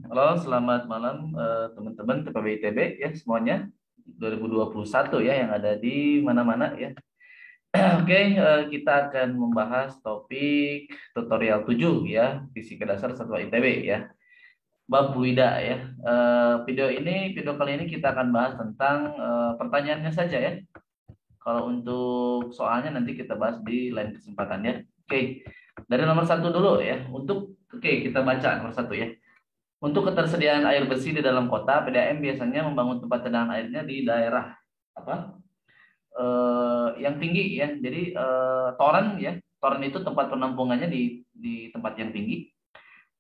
Halo, selamat malam teman-teman TPB ITB ya semuanya 2021 ya yang ada di mana-mana ya. Oke, kita akan membahas topik tutorial 7 ya, Fisika Dasar Satwa ITB ya. Bab Wida ya. Video kali ini kita akan bahas tentang pertanyaannya saja ya. Kalau untuk soalnya nanti kita bahas di lain kesempatan ya. Oke, dari nomor satu dulu ya. Kita baca nomor satu ya. Untuk ketersediaan air bersih di dalam kota, PDAM biasanya membangun tempat cadangan airnya di daerah apa? Yang tinggi ya. Jadi toren ya. Toren itu tempat penampungannya di tempat yang tinggi.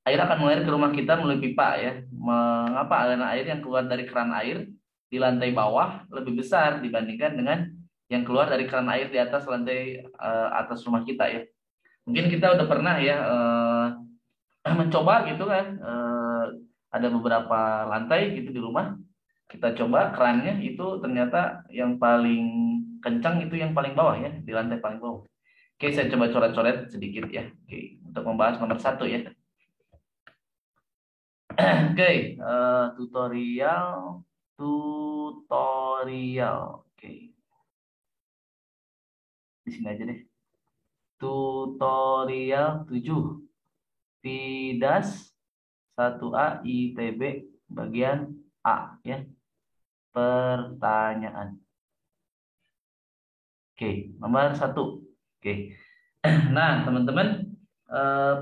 Air akan mengalir ke rumah kita melalui pipa ya. Mengapa aliran air yang keluar dari keran air di lantai bawah lebih besar dibandingkan dengan yang keluar dari keran air di atas lantai atas rumah kita ya. Mungkin kita udah pernah ya mencoba gitu kan. Ada beberapa lantai gitu di rumah. Kita coba kerannya itu ternyata yang paling kencang itu yang paling bawah ya, di lantai paling bawah. Oke, saya coba coret-coret sedikit ya. Oke, untuk membahas nomor satu ya. Oke, tutorial, tutorial. Oke, di sini aja deh. Tutorial 7. Tidas 1A ITB bagian A ya. Pertanyaan. Oke, nomor satu. Oke. Nah, teman-teman,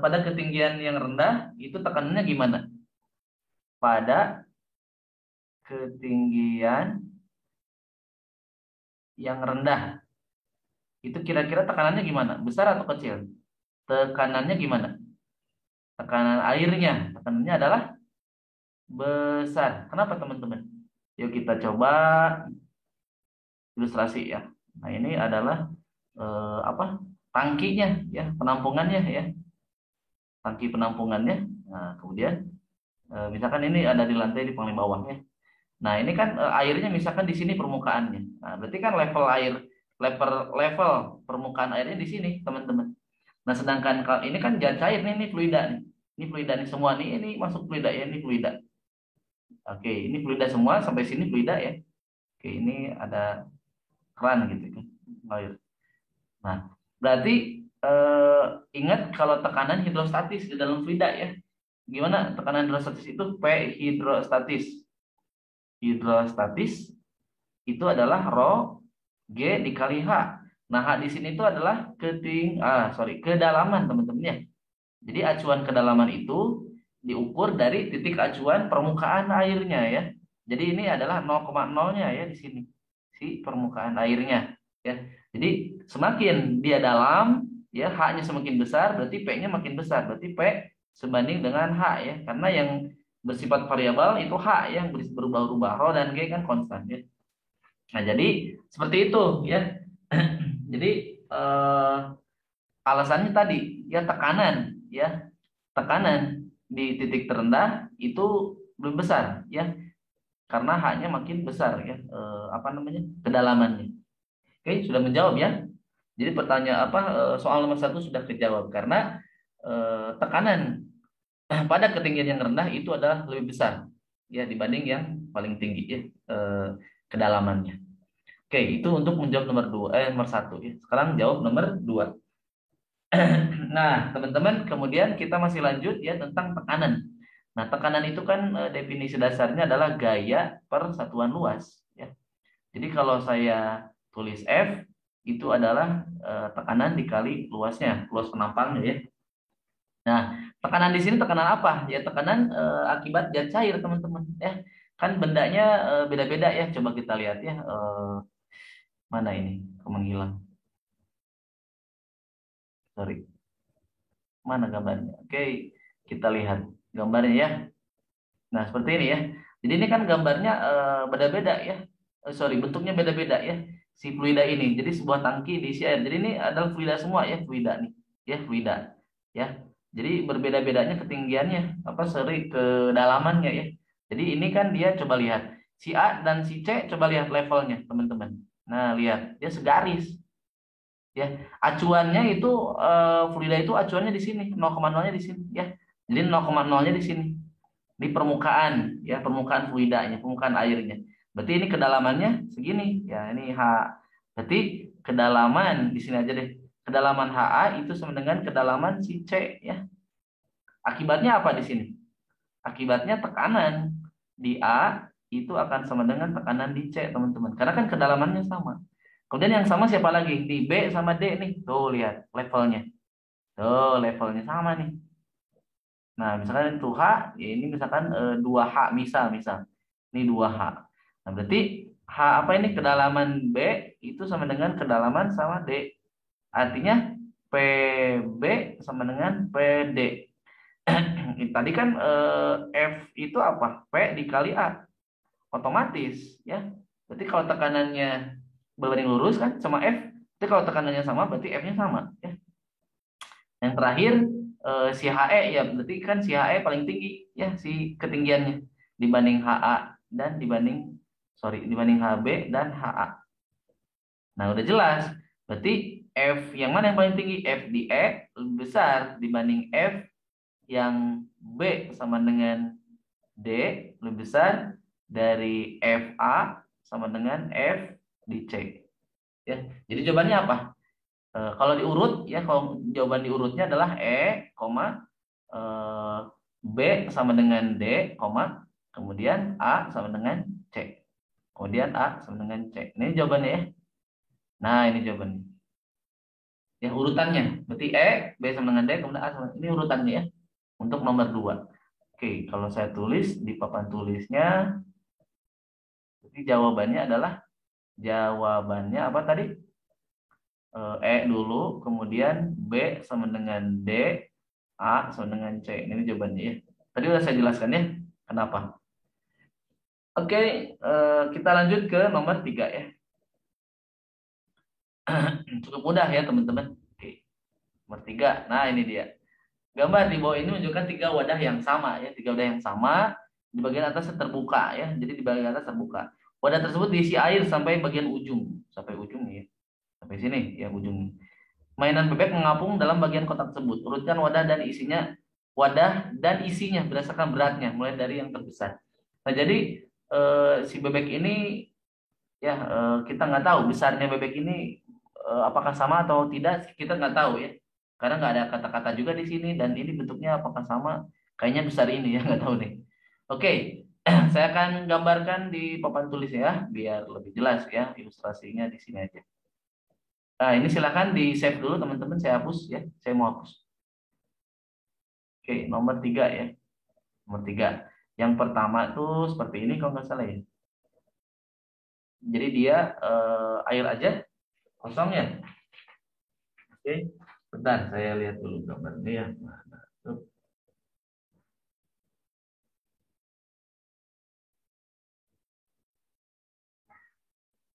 pada ketinggian yang rendah itu tekanannya gimana? Pada ketinggian yang rendah itu kira-kira tekanannya gimana? Besar atau kecil? Tekanannya gimana? Tekanan airnya, tekanannya adalah besar. Kenapa teman-teman? Yuk kita coba ilustrasi ya. Nah, ini adalah apa? Tangkinya ya, penampungannya ya. Tangki penampungannya. Nah, kemudian misalkan ini ada di lantai di paling bawahnya. Nah, ini kan airnya misalkan di sini permukaannya. Nah, berarti kan level air, level level permukaan airnya di sini, teman-teman. Nah, sedangkan kalau ini kan zat cair nih, ini fluida nih. Ini fluida nih semua nih, ini masuk fluida ya, ini fluida. Oke, ini fluida semua sampai sini fluida ya. Oke, ini ada keran gitu kan, air. Nah, berarti ingat kalau tekanan hidrostatis di dalam fluida ya. Gimana tekanan hidrostatis itu? P hidrostatis. Hidrostatis itu adalah rho G dikali H. Nah, H di sini itu adalah kedalaman teman-teman ya. Jadi acuan kedalaman itu diukur dari titik acuan permukaan airnya ya. Jadi ini adalah 0,0-nya ya di sini. Si permukaan airnya ya. Jadi semakin dia dalam ya H-nya semakin besar berarti P-nya makin besar. Berarti P sebanding dengan H ya. Karena yang bersifat variabel itu H yang berubah-ubah. Rho dan G kan konstan ya. Nah, jadi seperti itu ya. Jadi eh, alasannya tadi ya tekanan di titik terendah itu belum besar ya karena hanya makin besar ya apa namanya kedalamannya. Oke, sudah menjawab ya. Jadi pertanyaan soal nomor satu sudah kejawab karena tekanan pada ketinggian yang rendah itu adalah lebih besar ya dibanding yang paling tinggi ya kedalamannya. Oke, itu untuk menjawab nomor satu ya. Sekarang jawab nomor dua. Nah, teman-teman, kemudian kita masih lanjut ya tentang tekanan. Nah, tekanan itu kan definisi dasarnya adalah gaya per satuan luas ya. Jadi kalau saya tulis F itu adalah tekanan dikali luasnya, luas penampangnya ya. Nah, tekanan di sini tekanan apa? Ya tekanan akibat zat cair, teman-teman ya. Kan bendanya beda-beda ya. Coba kita lihat ya. Mana ini? Kok menghilang? Sorry. Mana gambarnya? Oke, kita lihat gambarnya ya. Nah, seperti ini ya. Jadi ini kan gambarnya beda-beda ya. Sorry, bentuknya beda-beda ya. Si fluida ini. Jadi sebuah tangki diisi air. Jadi ini adalah fluida semua ya, fluida nih. Ya, fluida. Ya. Jadi berbeda-bedanya ketinggiannya, kedalamannya ya. Jadi ini kan dia coba lihat. Si A dan si C coba lihat levelnya, teman-teman. Nah, lihat. Dia segaris. Ya, acuannya itu fluida itu acuannya di sini, 0,0-nya di sini ya. Jadi 0,0-nya di sini. di permukaan ya, permukaan fluidanya, permukaan airnya. Berarti ini kedalamannya segini ya, ini H. Berarti kedalaman di sini aja deh. Kedalaman HA itu sama dengan kedalaman si C ya. Akibatnya apa di sini? Akibatnya tekanan di A itu akan sama dengan tekanan di C, teman-teman. Karena kan kedalamannya sama. Kemudian yang sama siapa lagi? Di B sama D nih. Tuh lihat levelnya. Tuh levelnya sama nih. Nah, misalkan itu H, ya ini misalkan 2H misal, misal. Ini 2H. Nah, berarti H apa ini kedalaman B itu sama dengan kedalaman sama D. Artinya PB sama dengan PD. Tadi kan F itu apa? P dikali A. Otomatis ya. Berarti kalau tekanannya berbanding lurus kan sama F. Berarti kalau tekanannya sama berarti F-nya sama ya. Yang terakhir si HE ya, berarti kan si HE paling tinggi ya, si ketinggiannya dibanding HA dan dibanding HB dan HA. Nah, udah jelas. Berarti F yang mana yang paling tinggi? F di E lebih besar dibanding F yang B sama dengan D lebih besar dari FA sama dengan F di C. Ya. Jadi jawabannya apa? Kalau diurut ya, kalau jawaban diurutnya adalah eh, B sama dengan D, kemudian A sama dengan C. Kemudian A sama dengan C. Ini jawabannya ya. Nah, ini jawabannya. Ya, urutannya. Berarti B sama dengan D, kemudian A sama. Ini urutannya ya. Untuk nomor 2. Oke, kalau saya tulis di papan tulisnya, jadi jawabannya apa tadi? Dulu, kemudian B sama dengan D, A sama dengan C. Ini jawabannya ya. Tadi udah saya jelaskan ya, kenapa. Oke, kita lanjut ke nomor 3 ya. Cukup mudah ya teman-teman. Oke, nomor 3. Nah, ini dia. Gambar di bawah ini menunjukkan 3 wadah yang sama ya, 3 wadah yang sama. Di bagian atas terbuka ya. Jadi di bagian atas terbuka. Wadah tersebut diisi air sampai bagian ujung, ya. Sampai sini ya ujung. Mainan bebek mengapung dalam bagian kotak tersebut. Urutkan wadah dan isinya berdasarkan beratnya, mulai dari yang terbesar. Nah, jadi si bebek ini ya, kita nggak tahu besarnya bebek ini apakah sama atau tidak, kita nggak tahu ya, karena nggak ada kata-kata juga di sini, dan ini bentuknya apakah sama, kayaknya besar ini ya, nggak tahu nih. Oke. Saya akan gambarkan di papan tulis ya biar lebih jelas ya, ilustrasinya di sini aja. Nah, ini silahkan di save dulu teman-teman, saya hapus ya, saya mau hapus. Oke, nomor 3 ya, nomor 3 yang pertama tuh seperti ini kalau nggak salah ya. Jadi dia air aja, kosong ya. Oke, bentar saya lihat dulu gambarnya ya.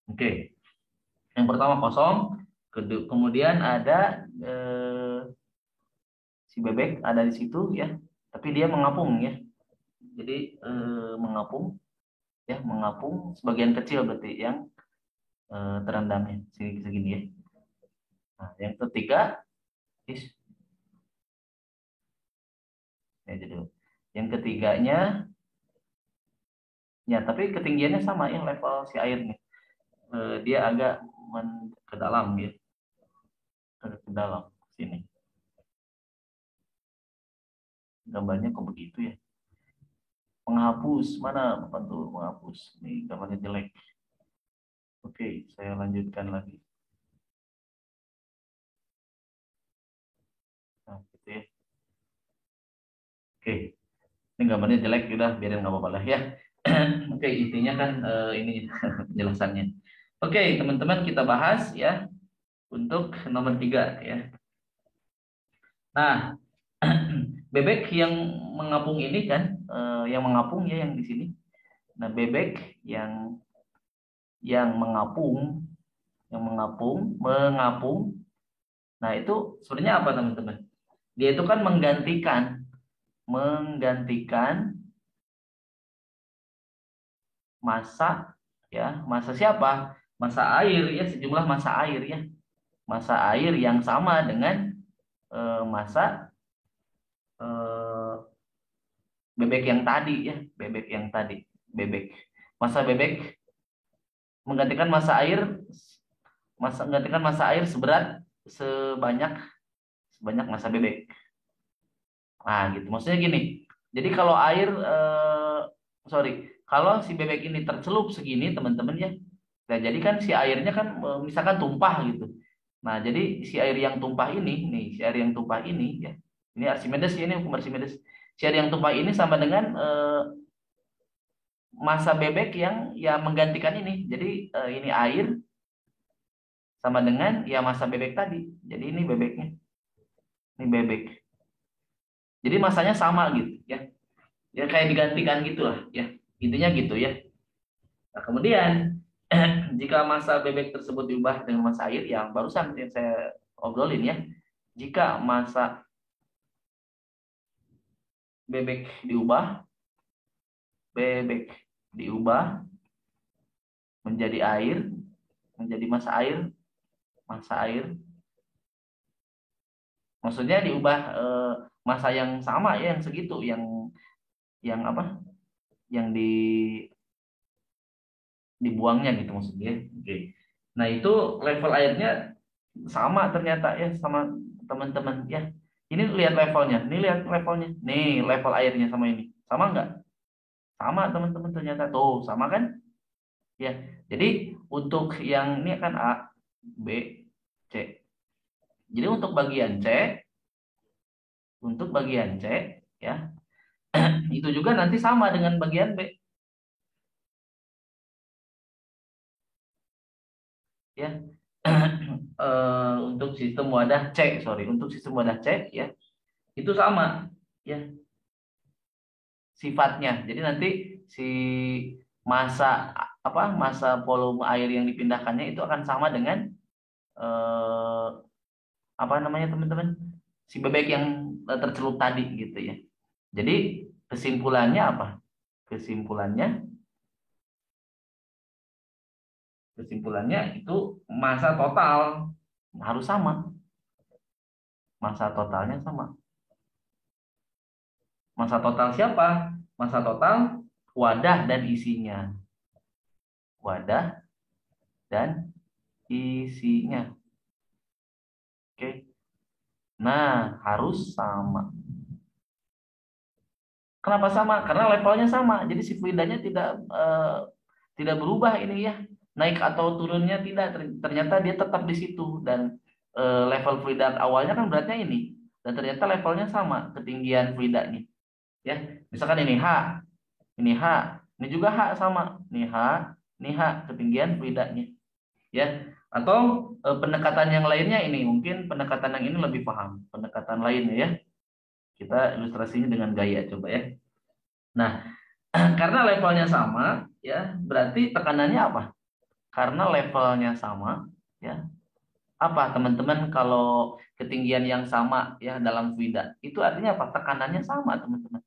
Oke, yang pertama kosong, kemudian ada si bebek ada di situ ya, tapi dia mengapung ya. Jadi mengapung ya, mengapung sebagian kecil berarti yang terendamnya segini ya. Nah, yang ketiga is ya, jadi yang ketiganya ya, tapi ketinggiannya sama yang level si airnya. Dia agak ke dalam gitu, ke dalam sini. Gambarnya kok begitu ya? Penghapus mana Bapak tuh, penghapus? Ini gambarnya jelek. Oke, saya lanjutkan lagi. Nah, gitu ya. Oke, ini gambarnya jelek, udah biarin nggak apa-apa lah ya. Oke, intinya kan ini penjelasannya. Oke, teman-teman kita bahas ya untuk nomor 3 ya. Nah, bebek yang mengapung ini kan, yang mengapung ya yang di sini. Nah, bebek yang mengapung, mengapung. Nah, itu sebenarnya apa teman-teman? Dia itu kan menggantikan massa ya, massa siapa? Massa air ya, sejumlah massa air ya. Massa air yang sama dengan massa bebek yang tadi ya, bebek yang tadi, bebek. Massa bebek menggantikan massa air seberat sebanyak sebanyak massa bebek. Nah, gitu. Maksudnya gini. Jadi kalau sorry, kalau si bebek ini tercelup segini, teman-teman ya. Nah, jadi kan si airnya kan misalkan tumpah gitu. Nah, jadi si air yang tumpah ini, nih, si air yang tumpah ini ya. Ini Archimedes ya, ini hukum Archimedes. Si air yang tumpah ini sama dengan massa bebek yang ya menggantikan ini. Jadi ini air sama dengan ya massa bebek tadi. Jadi ini bebeknya. Ini bebek. Jadi masanya sama gitu ya. Ya kayak digantikan gitulah ya. Intinya gitu ya. Nah, kemudian jika massa bebek tersebut diubah dengan massa air yang barusan yang saya obrolin ya. Jika massa bebek bebek diubah menjadi air, menjadi massa air. Maksudnya diubah massa yang sama ya, yang segitu, yang apa? Yang dibuangnya gitu maksudnya. Oke. Nah, itu level airnya sama ternyata ya sama teman-teman ya. Ini lihat levelnya, ini lihat levelnya. Nih, level airnya sama ini. Sama nggak? Sama teman-teman ternyata tuh, sama kan? Ya. Jadi untuk yang ini kan A, B, C. Jadi untuk bagian C ya, itu juga nanti sama dengan bagian B ya. Untuk sistem wadah C, sorry, untuk sistem wadah C ya, itu sama ya sifatnya. Jadi nanti si massa massa volume air yang dipindahkannya itu akan sama dengan eh, apa namanya teman-teman, si bebek yang tercelup tadi gitu ya. Jadi kesimpulannya apa? Kesimpulannya kesimpulannya itu massa total harus sama, massa totalnya sama. Massa total siapa? Massa total wadah dan isinya. Wadah dan isinya. Oke. Nah, harus sama. Kenapa sama? Karena levelnya sama. Jadi si fluidanya tidak berubah ini ya. Naik atau turunnya tidak. Ternyata dia tetap di situ dan level fluida awalnya kan beratnya ini dan ternyata levelnya sama ketinggian fluidanya. Ya, misalkan ini H, ini juga H sama. Ini H ketinggian fluidanya. Ya, atau pendekatan yang lainnya ini mungkin pendekatan yang ini lebih paham. Pendekatan lainnya ya. Kita ilustrasinya dengan gaya coba ya. Nah, karena levelnya sama, ya berarti tekanannya apa? Karena levelnya sama, ya apa teman-teman kalau ketinggian yang sama ya dalam fluida itu artinya apa? Tekanannya sama teman-teman.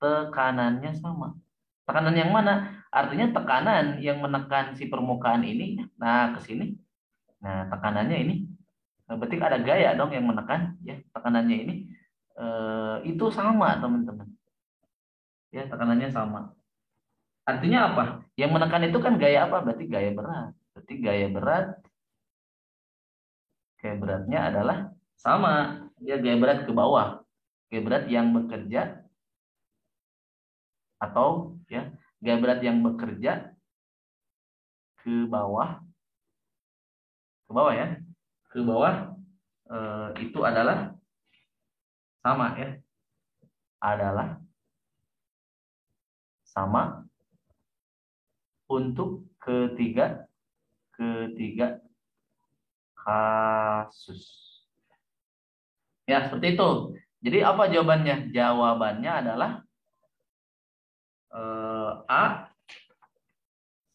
Tekanannya sama. Tekanan yang mana? Artinya tekanan yang menekan si permukaan ini. Nah, ke sini. Nah, tekanannya ini. Nah, berarti ada gaya dong yang menekan ya tekanannya ini. Itu sama teman-teman. Ya, tekanannya sama. Artinya apa? Yang menekan itu kan gaya apa? Berarti gaya berat. Berarti gaya beratnya adalah sama. Ya, gaya berat ke bawah. Gaya berat yang bekerja atau ya gaya berat yang bekerja ke bawah ya, ke bawah itu adalah sama ya, adalah sama untuk ketiga kasus. Ya, seperti itu. Jadi apa jawabannya? Jawabannya adalah A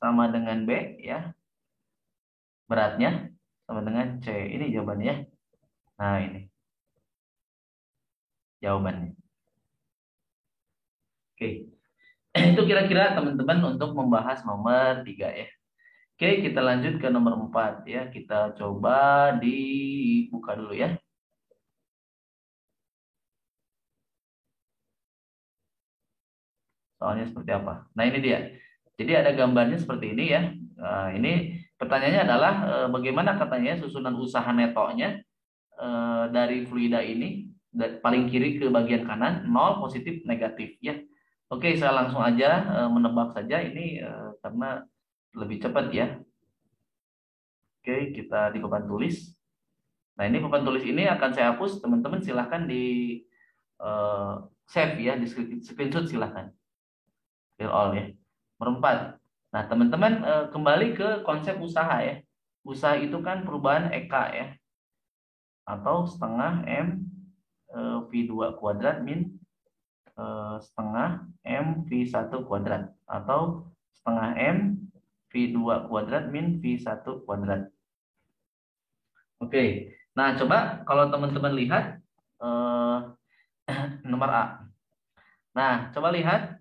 sama dengan B ya. Beratnya sama dengan C. Ini jawabannya. Nah, ini jawabannya. Oke. Itu kira-kira teman-teman untuk membahas nomor 3 ya. Oke, kita lanjut ke nomor 4 ya. Kita coba dibuka dulu ya. Soalnya seperti apa? Nah, ini dia. Jadi ada gambarnya seperti ini ya. Nah, ini pertanyaannya adalah bagaimana katanya susunan usaha netonya dari fluida ini paling kiri ke bagian kanan, nol, positif, negatif ya. Oke, saya langsung aja menebak saja ini karena lebih cepat ya. Oke, kita di papan tulis. Nah, ini papan tulis ini akan saya hapus. Teman-teman silahkan di eh, save ya, di screenshot silahkan. Fill all ya. Merempat. Nah, teman-teman kembali ke konsep usaha ya. Usaha itu kan perubahan EK ya, atau setengah M V2 kuadrat min setengah M V1 kuadrat, atau setengah M V2 kuadrat min V1 kuadrat. Oke. Nah, coba kalau teman-teman lihat eh, nomor A. Nah, coba lihat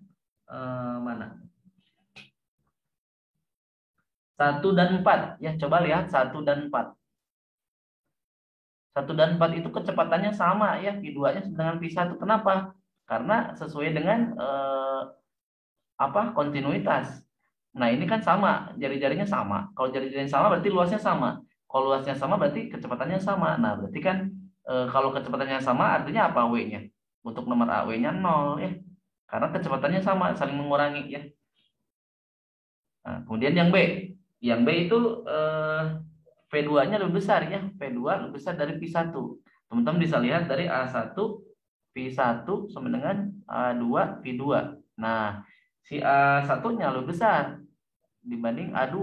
mana? 1 dan 4 ya. Coba lihat 1 dan 4. 1 dan 4 itu kecepatannya sama ya, V2-nya dengan V1. Kenapa? Karena sesuai dengan kontinuitas. Nah, ini kan sama, jari-jarinya sama. Kalau jari-jarinya sama berarti luasnya sama. Kalau luasnya sama berarti kecepatannya sama. Nah, berarti kan kalau kecepatannya sama artinya apa W-nya? Untuk nomor A, W-nya 0 ya. Karena kecepatannya sama, saling mengurangi ya. Nah, kemudian yang B. Yang B itu V2-nya lebih besar ya. V2 lebih besar dari V1. Teman-teman bisa lihat dari A1 V1 sama dengan A2 V2. Nah, si A1-nya lebih besar dibanding A2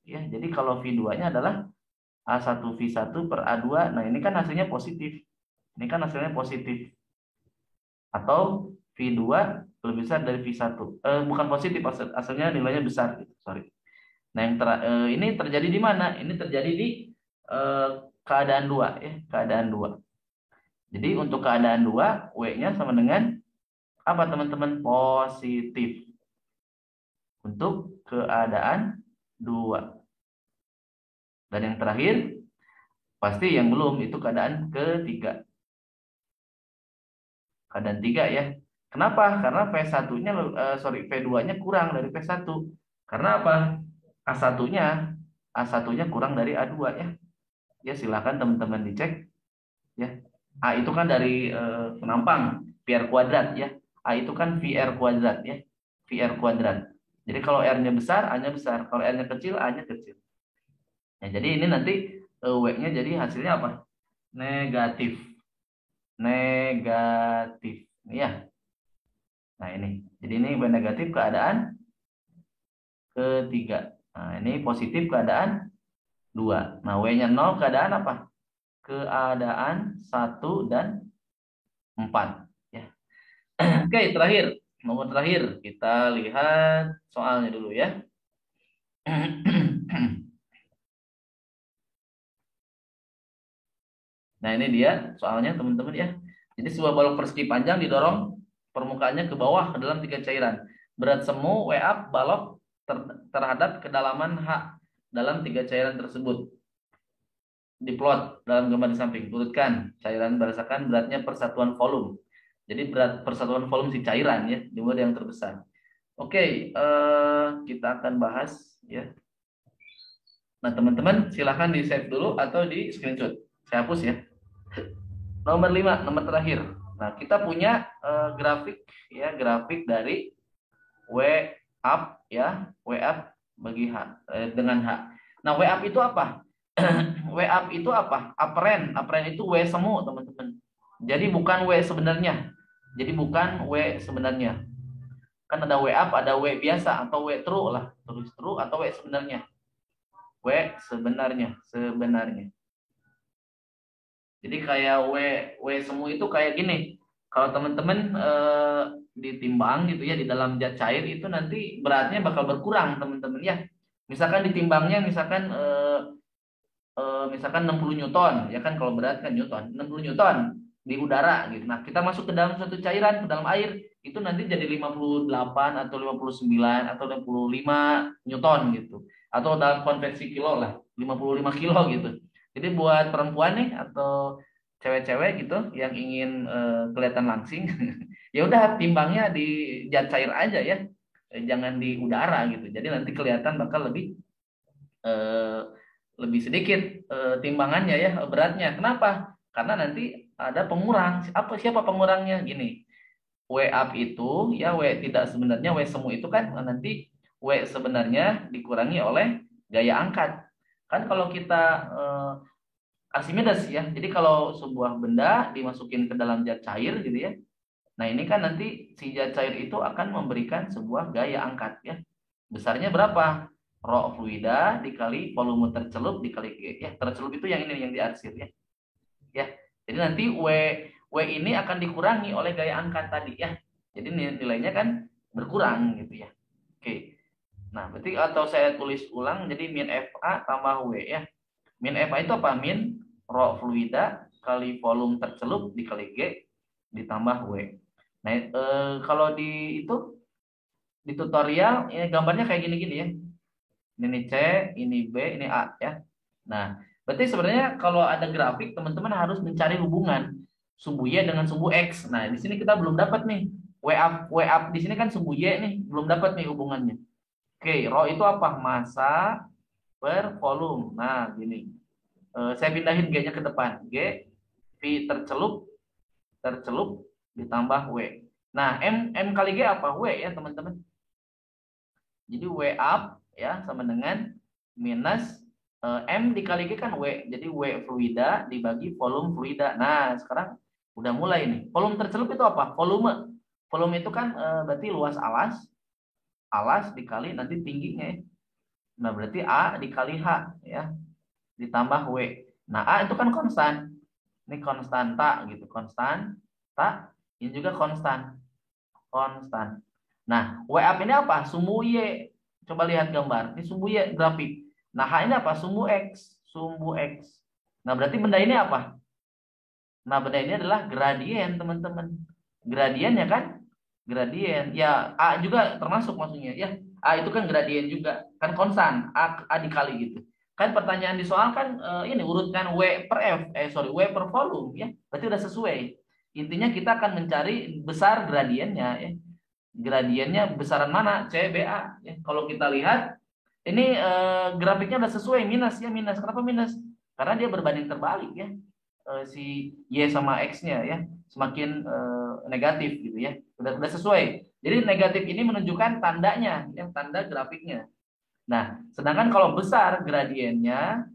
ya. Jadi kalau V2-nya adalah A1 V1 per A2. Nah, ini kan hasilnya positif. Ini kan hasilnya positif. Atau V2 lebih besar dari V1. Bukan positif, hasilnya nilainya besar gitu. Sorry. Nah, ini terjadi di mana? Ini terjadi di keadaan 2 ya, keadaan 2. Jadi untuk keadaan 2, W-nya sama dengan apa teman-teman? Positif. Untuk keadaan 2. Dan yang terakhir, pasti yang belum, itu keadaan ketiga. Keadaan 3 ya. Kenapa? Karena V1-nya, V2-nya kurang dari V1. Karena apa? A1-nya, A1-nya kurang dari A2 ya. Ya, silakan teman-teman dicek ya. A itu kan dari penampang VR kuadrat ya. A itu kan VR kuadrat ya. VR kuadrat. Jadi kalau R-nya besar, A-nya besar. Kalau R-nya kecil, A-nya kecil. Ya, jadi ini nanti W-nya jadi hasilnya apa? Negatif. Negatif. Ya. Nah, ini. Jadi ini W negatif keadaan ketiga. Nah, ini positif keadaan 2. Nah, W-nya 0 keadaan apa? Keadaan 1 dan 4 ya. Oke, terakhir, nomor terakhir kita lihat soalnya dulu ya. Nah, ini dia soalnya teman-teman ya. Jadi sebuah balok persegi panjang didorong permukaannya ke bawah ke dalam 3 cairan. Berat semu WA balok terhadap kedalaman H dalam 3 cairan tersebut. Diplot dalam gambar di samping. Urutkan cairan berdasarkan beratnya persatuan volume. Jadi berat persatuan volume si cairan ya, dimulai yang terbesar. Oke, kita akan bahas ya. Nah, teman-teman silahkan di save dulu atau di screenshot. Saya hapus ya. Nomor 5, nomor terakhir. Nah, kita punya grafik ya, grafik dari W up ya, W up bagi H dengan H. Nah, W up itu apa? W up itu apa? Aperen, aperen itu W semu, teman-teman. Jadi bukan W sebenarnya. Jadi bukan W sebenarnya. Kan ada W up, ada W biasa atau W true lah, terus true atau W sebenarnya. W sebenarnya, sebenarnya. Jadi kayak W semu itu kayak gini. Kalau teman-teman ditimbang gitu ya di dalam zat cair itu nanti beratnya bakal berkurang teman-teman ya. Misalkan ditimbangnya misalkan 60 Newton ya kan, kalau berat kan Newton, 60 Newton di udara gitu. Nah, kita masuk ke dalam suatu cairan, ke dalam air, itu nanti jadi 58 atau 59 atau 65 Newton gitu. Atau dalam konversi kilo lah, 55 kilo gitu. Jadi buat perempuan nih atau cewek-cewek gitu yang ingin kelihatan langsing, ya udah timbangnya di zat cair aja ya. Jangan di udara gitu. Jadi nanti kelihatan bakal eh, lebih sedikit timbangannya ya, beratnya. Kenapa? Karena nanti ada pengurang. Siapa pengurangnya? Gini, W up itu ya, W tidak sebenarnya, W semu itu kan nanti W sebenarnya dikurangi oleh gaya angkat. Kan kalau kita Archimedes ya. Jadi kalau sebuah benda dimasukin ke dalam zat cair gitu ya. Nah, ini kan nanti si zat cair itu akan memberikan sebuah gaya angkat ya. Besarnya berapa? Rho fluida dikali volume tercelup dikali G ya. Tercelup itu yang ini yang diarsir ya. Ya. Jadi nanti W ini akan dikurangi oleh gaya angkat tadi ya. Jadi nilainya kan berkurang gitu ya. Oke. Nah, berarti atau saya tulis ulang jadi min FA tambah W ya. Min FA itu apa? Min rho fluida kali volume tercelup dikali G ditambah W. Nah, kalau di tutorial ini gambarnya kayak gini-gini ya. Ini C, ini B, ini A ya. Nah, berarti sebenarnya kalau ada grafik teman-teman harus mencari hubungan sumbu Y dengan sumbu X. Nah, di sini kita belum dapat nih. W up di sini kan sumbu Y nih, belum dapat nih hubungannya. Oke, rho itu apa? Massa per volume. Nah, gini. Saya pindahin G-nya ke depan. G V tercelup ditambah W. Nah, M kali G apa? W ya, teman-teman. Jadi W up ya sama dengan minus M dikali G kan W. Jadi W fluida dibagi volume fluida. Nah, sekarang udah mulai nih. Volume tercelup itu apa? Volume. Volume itu kan berarti luas alas. Alas dikali nanti tingginya ya. Nah, berarti A dikali H ya. Ditambah W. Nah, A itu kan konstan. Ini konstanta gitu. Konstanta. Ini juga konstan. Konstan. Nah, W up ini apa? Sumbu Y. Coba lihat gambar. Ini sumbu Y grafik. Nah, H ini apa? Sumbu X. Sumbu X. Nah, berarti benda ini apa? Nah, benda ini adalah gradien, teman-teman. Gradien ya kan? Gradien. Ya, A juga termasuk maksudnya. Ya, A itu kan gradien juga. Kan konstan. A dikali gitu. Kan pertanyaan di soal kan ini urutkan W per F. W per volume ya. Berarti udah sesuai. Intinya kita akan mencari besar gradiennya ya. Gradiennya besaran mana? C, B, A. Ya, kalau kita lihat ini grafiknya udah sesuai minus ya, minus. Kenapa minus? Karena dia berbanding terbalik ya. Si Y sama X-nya ya semakin negatif gitu ya. Udah sesuai. Jadi negatif ini menunjukkan tandanya, yang tanda grafiknya. Nah, sedangkan kalau besar gradiennya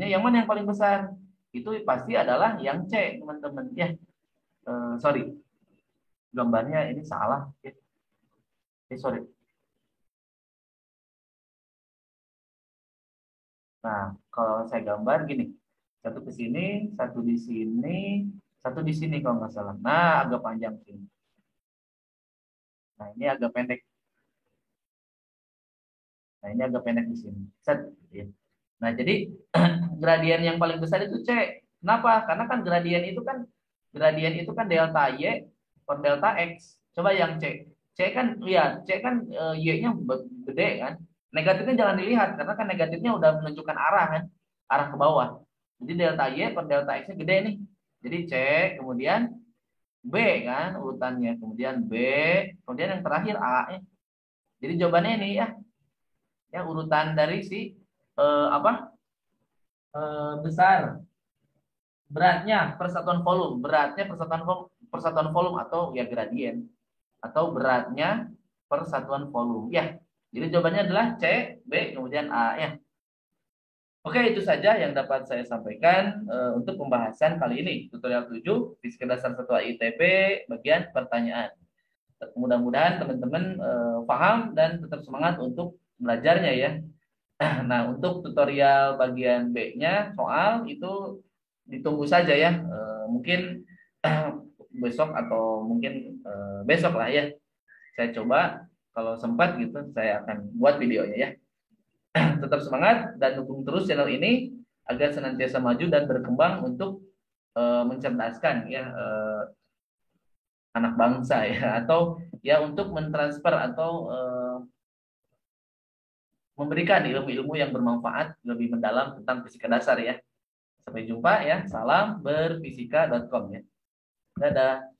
yang mana yang paling besar? Itu pasti adalah yang C, teman-teman. Ya, sorry, gambarnya ini salah. Ya. Sorry. Nah, kalau saya gambar gini, satu ke sini, satu di sini, satu di sini kalau nggak salah. Nah, agak panjang sini. Nah, ini agak pendek. Nah, ini agak pendek di sini. Set. Ya. Nah, jadi gradien yang paling besar itu C. Kenapa? Karena kan gradien itu kan delta Y per delta X. Coba yang C. C kan ya, C kan Y-nya gede kan. Negatifnya jangan dilihat karena kan negatifnya udah menunjukkan arah kan, arah ke bawah. Jadi delta Y per delta X-nya gede nih. Jadi C, kemudian B kan urutannya, kemudian B, kemudian yang terakhir A ya. Jadi jawabannya ini ya, ya urutan dari si apa? Besar beratnya persatuan volume atau ya gradien atau beratnya persatuan volume ya. Jadi jawabannya adalah C, B, kemudian A ya. Oke, itu saja yang dapat saya sampaikan untuk pembahasan kali ini tutorial 7 Fisika Dasar 1 ITB bagian pertanyaan. Mudah-mudahan teman-teman paham dan tetap semangat untuk belajarnya ya. Nah, untuk tutorial bagian B-nya soal itu ditunggu saja ya. Mungkin besok atau mungkin besok lah ya. Saya coba kalau sempat gitu saya akan buat videonya ya. Tetap semangat dan dukung terus channel ini agar senantiasa maju dan berkembang untuk mencerdaskan ya anak bangsa ya atau ya untuk mentransfer atau memberikan ilmu-ilmu yang bermanfaat lebih mendalam tentang fisika dasar ya. Sampai jumpa ya. Salam berfisika.com ya. Dadah.